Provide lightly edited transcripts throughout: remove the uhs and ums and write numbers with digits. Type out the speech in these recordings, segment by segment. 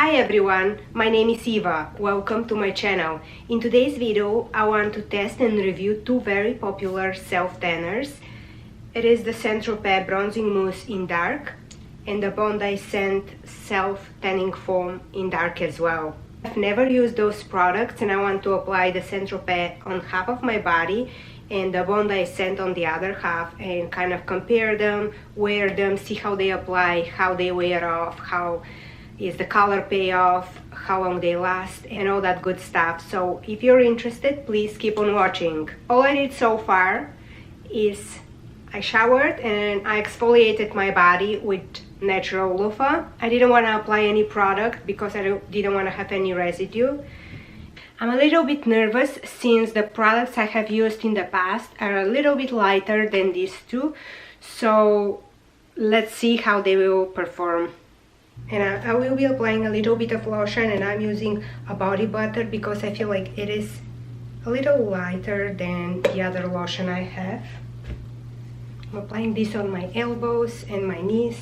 Hi everyone, my name is Eva. Welcome to my channel. In today's video, I want to test and review two very popular self-tanners. It is the St Tropez Bronzing Mousse in dark and the Bondi Scent Self-Tanning Foam in dark as well. I've never used those products and I want to apply the St Tropez on half of my body and the Bondi Scent on the other half and kind of compare them, wear them, see how they apply, how they wear off, how is the color payoff, how long they last, and all that good stuff. So if you're interested, please keep on watching. All I did so far is I showered and I exfoliated my body with natural loofah. I didn't want to apply any product because I didn't want to have any residue. I'm a little bit nervous since the products I have used in the past are a little bit lighter than these two. So let's see how they will perform. And I will be applying a little bit of lotion, and I'm using a body butter because I feel like it is a little lighter than the other lotion I have. I'm applying this on my elbows and my knees.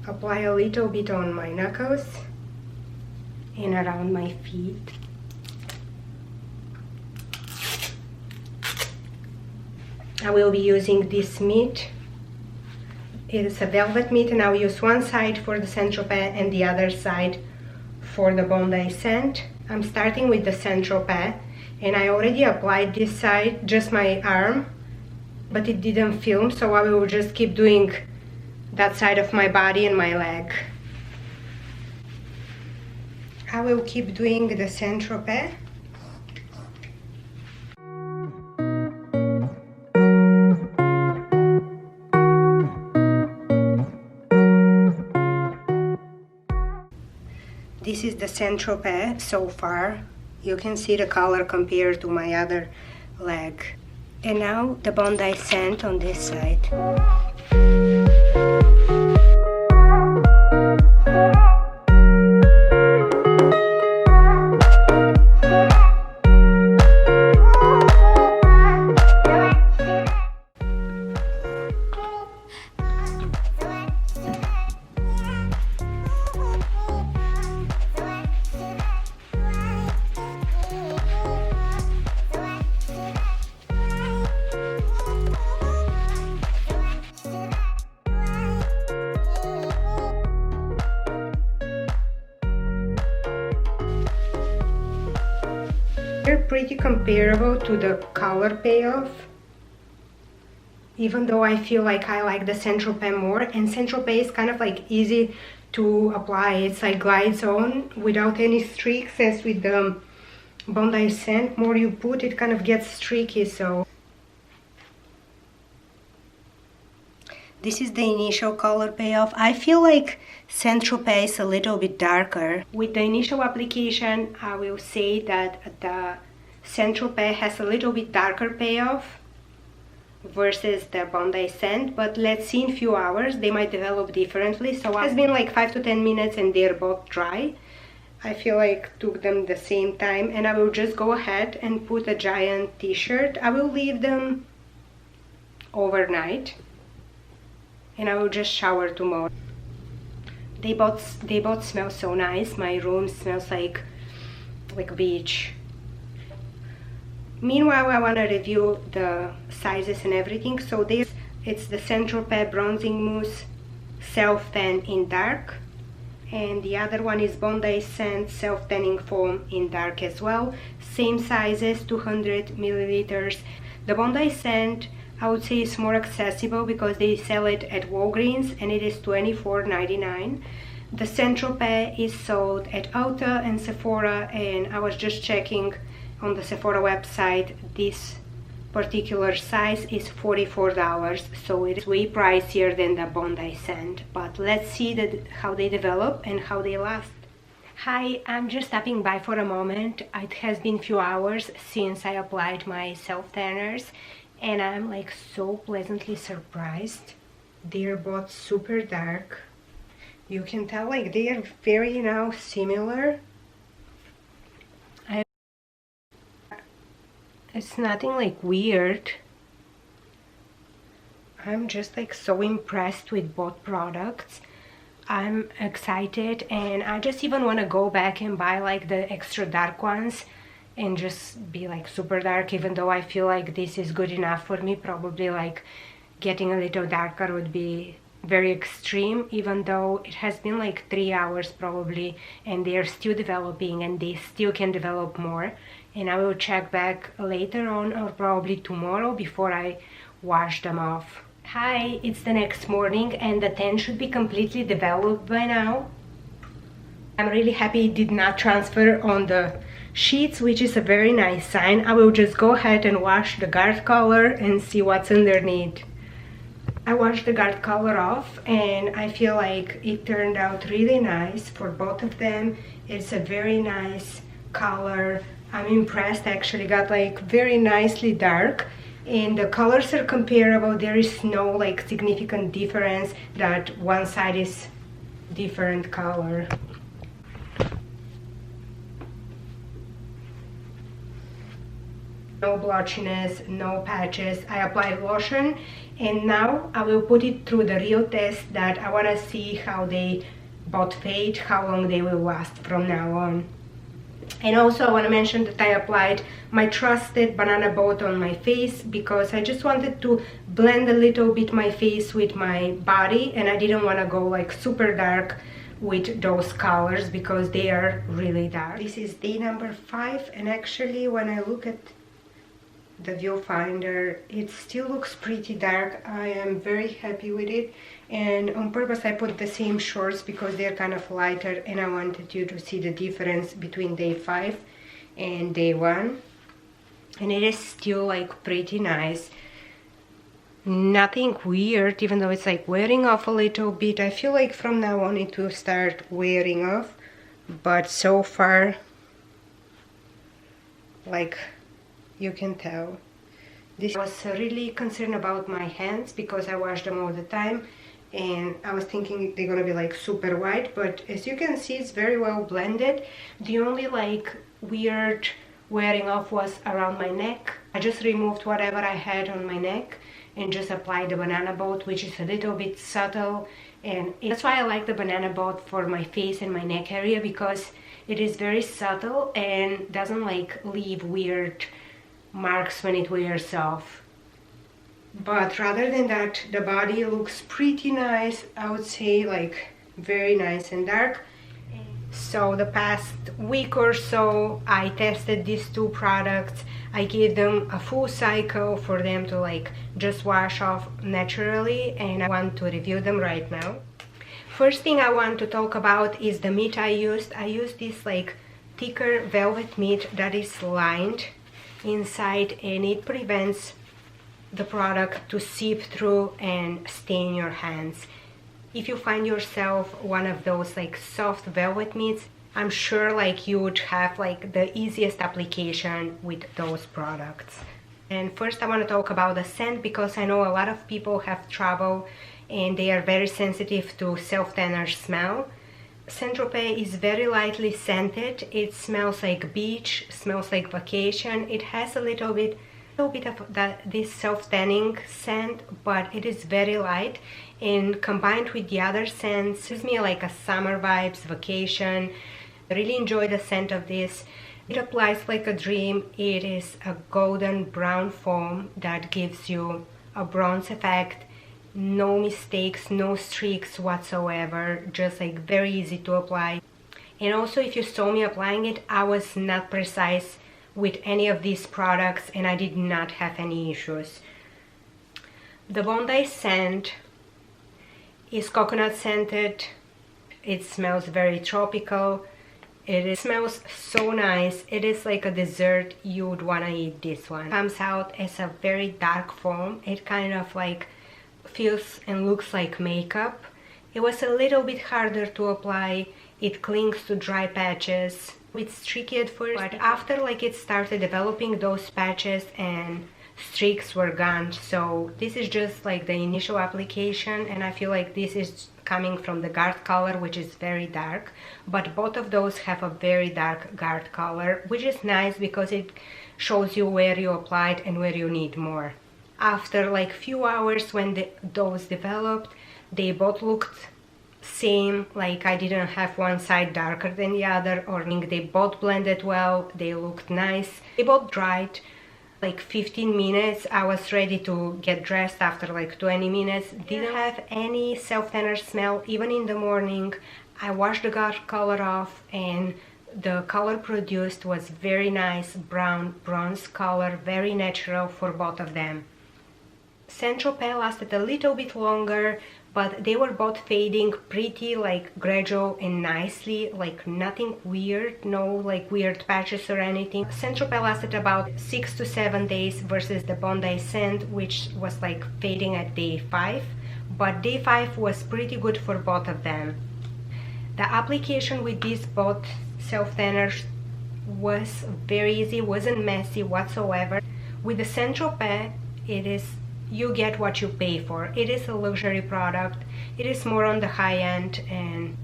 Apply a little bit on my knuckles and around my feet. I will be using this mitt. It is a velvet mitt and I'll use one side for the St Tropez and the other side for the Bondi scent. I'm starting with the St Tropez and I already applied this side, just my arm, but it didn't film, so I will just keep doing that side of my body and my leg. I will keep doing the St Tropez. This is the St Tropez so far. You can see the color compared to my other leg. And now the Bondi scent on this side. They're pretty comparable to the color payoff, even though I feel like I like the St Tropez more, and St Tropez is kind of like easy to apply. It's like glides on without any streaks, as with the Bondi scent. More you put, it kind of gets streaky. So this is the initial color payoff. I feel like St Tropez is a little bit darker. With the initial application, I will say that the St Tropez has a little bit darker payoff versus the Bondi scent, but let's see in a few hours. They might develop differently. So it's been like 5 to 10 minutes and they're both dry. I feel like took them the same time, and I will just go ahead and put a giant t-shirt. I will leave them overnight and I will just shower tomorrow. They both smell so nice. My room smells like beach. Meanwhile, I want to review the sizes and everything. So it's the St Tropez Bronzing Mousse Self Tan in dark, and the other one is Bondi Scent Self Tanning Foam in dark as well. Same sizes, 200 milliliters. The Bondi Scent, I would say, is more accessible because they sell it at Walgreens and it is $24.99. The St Tropez is sold at ULTA and Sephora, and I was just checking on the Sephora website. This particular size is $44, so it is way pricier than the Bondi scent. But let's see how they develop and how they last. Hi, I'm just stopping by for a moment. It has been a few hours since I applied my self-tanners, and I'm like so pleasantly surprised. They're both super dark. You can tell like they are very similar. It's nothing like weird. I'm just like so impressed with both products. I'm excited, and I just even want to go back and buy like the extra dark ones and just be like super dark, even though I feel like this is good enough for me. Probably like getting a little darker would be very extreme, even though it has been like 3 hours probably, and they are still developing and they still can develop more. And I will check back later on, or probably tomorrow, before I wash them off. Hi, it's the next morning and the tan should be completely developed by now. I'm really happy it did not transfer on the sheets, which is a very nice sign. I will just go ahead and wash the guard color and see what's underneath. I washed the guard color off and I feel like it turned out really nice for both of them. It's a very nice color. I'm impressed. I actually got like very nicely dark, and the colors are comparable. There is no like significant difference that one side is different color. No blotchiness, no patches. I applied lotion, and now I will put it through the real test that I want to see how they both fade, how long they will last from now on. And also I want to mention that I applied my trusted banana boat on my face because I just wanted to blend a little bit my face with my body, and I didn't want to go like super dark with those colors because they are really dark. This is day number 5, and actually when I look at the viewfinder it still looks pretty dark. I am very happy with it, and on purpose I put the same shorts because they're kind of lighter, and I wanted you to see the difference between day 5 and day 1, and it is still like pretty nice. Nothing weird, even though it's like wearing off a little bit. I feel like from now on it will start wearing off, but so far, like, you can tell. I was really concerned about my hands because I wash them all the time, and I was thinking they're gonna be like super white, but as you can see it's very well blended. The only like weird wearing off was around my neck. I just removed whatever I had on my neck and just applied the banana boat, which is a little bit subtle, and that's why I like the banana boat for my face and my neck area, because it is very subtle and doesn't like leave weird marks when it wears off. But rather than that, the body looks pretty nice. I would say like very nice and dark. So the past week or so I tested these two products. I gave them a full cycle for them to like just wash off naturally, and I want to review them right now. First thing I want to talk about is the mitt I used. I used this like thicker velvet mitt that is lined inside, and it prevents the product to seep through and stain your hands. If you find yourself one of those like soft velvet mitts, I'm sure like you would have like the easiest application with those products. And first I want to talk about the scent, because I know a lot of people have trouble and they are very sensitive to self-tanner smell. St Tropez is very lightly scented. It smells like beach, smells like vacation. It has a little bit of this self-tanning scent, but it is very light, and combined with the other scents gives me like a summer vibes, vacation. I really enjoy the scent of this. It applies like a dream. It is a golden brown foam that gives you a bronze effect. No mistakes, no streaks whatsoever, just like very easy to apply. And also, if you saw me applying it, I was not precise with any of these products and I did not have any issues. The Bondi scent is coconut scented. It smells very tropical. It smells so nice. It is like a dessert. You would want to eat this one. It comes out as a very dark foam. It kind of like feels and looks like makeup. It was a little bit harder to apply. It clings to dry patches. It's tricky at first, but after like it started developing, those patches and streaks were gone. So this is just like the initial application, and I feel like this is coming from the guard color, which is very dark, but both of those have a very dark guard color, which is nice because it shows you where you applied and where you need more. After like few hours when those developed, they both looked same, like I didn't have one side darker than the other, or they both blended well, they looked nice. They both dried like 15 minutes. I was ready to get dressed after like 20 minutes. Didn't have any self-tanner smell even in the morning. I washed the dark color off and the color produced was very nice brown bronze color, very natural for both of them. St Tropez lasted a little bit longer, but they were both fading pretty like gradual and nicely, like nothing weird, no like weird patches or anything. St Tropez lasted about 6 to 7 days versus the Bondi scent, which was like fading at day 5, but day 5 was pretty good for both of them. The application with these both self-tanners was very easy, wasn't messy whatsoever. With the St Tropez, you get what you pay for. It is a luxury product. It is more on the high end, and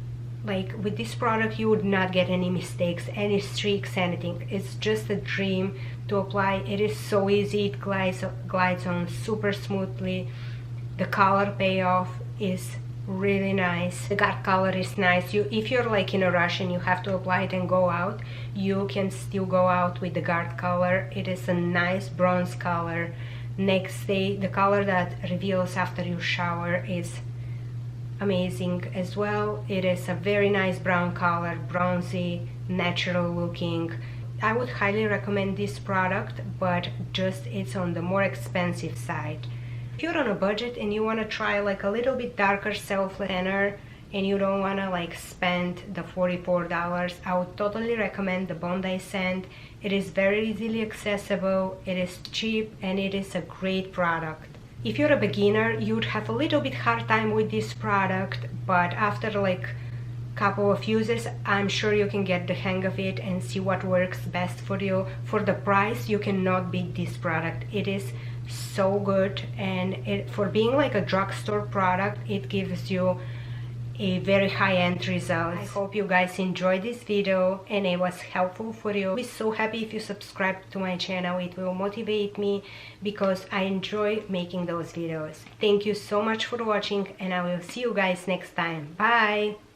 like with this product you would not get any mistakes, any streaks, anything. It's just a dream to apply. It is so easy. It glides on super smoothly. The color payoff is really nice. The dark color is nice. If you're like in a rush and you have to apply it and go out, you can still go out with the dark color. It is a nice bronze color. Next day, the color that reveals after you shower is amazing as well. It is a very nice brown color, bronzy, natural looking. I would highly recommend this product, but just it's on the more expensive side. If you're on a budget and you want to try like a little bit darker self-tanner and you don't want to like spend the $44, I would totally recommend the Bondi scent. It is very easily accessible, it is cheap, and it is a great product. If you're a beginner, you'd have a little bit hard time with this product, but after like couple of uses, I'm sure you can get the hang of it and see what works best for you. For the price, you cannot beat this product. It is so good, and for being like a drugstore product, it gives you a very high-end result. I hope you guys enjoyed this video and it was helpful for you. I'll be so happy if you subscribe to my channel. It will motivate me because I enjoy making those videos. Thank you so much for watching, and I will see you guys next time. Bye!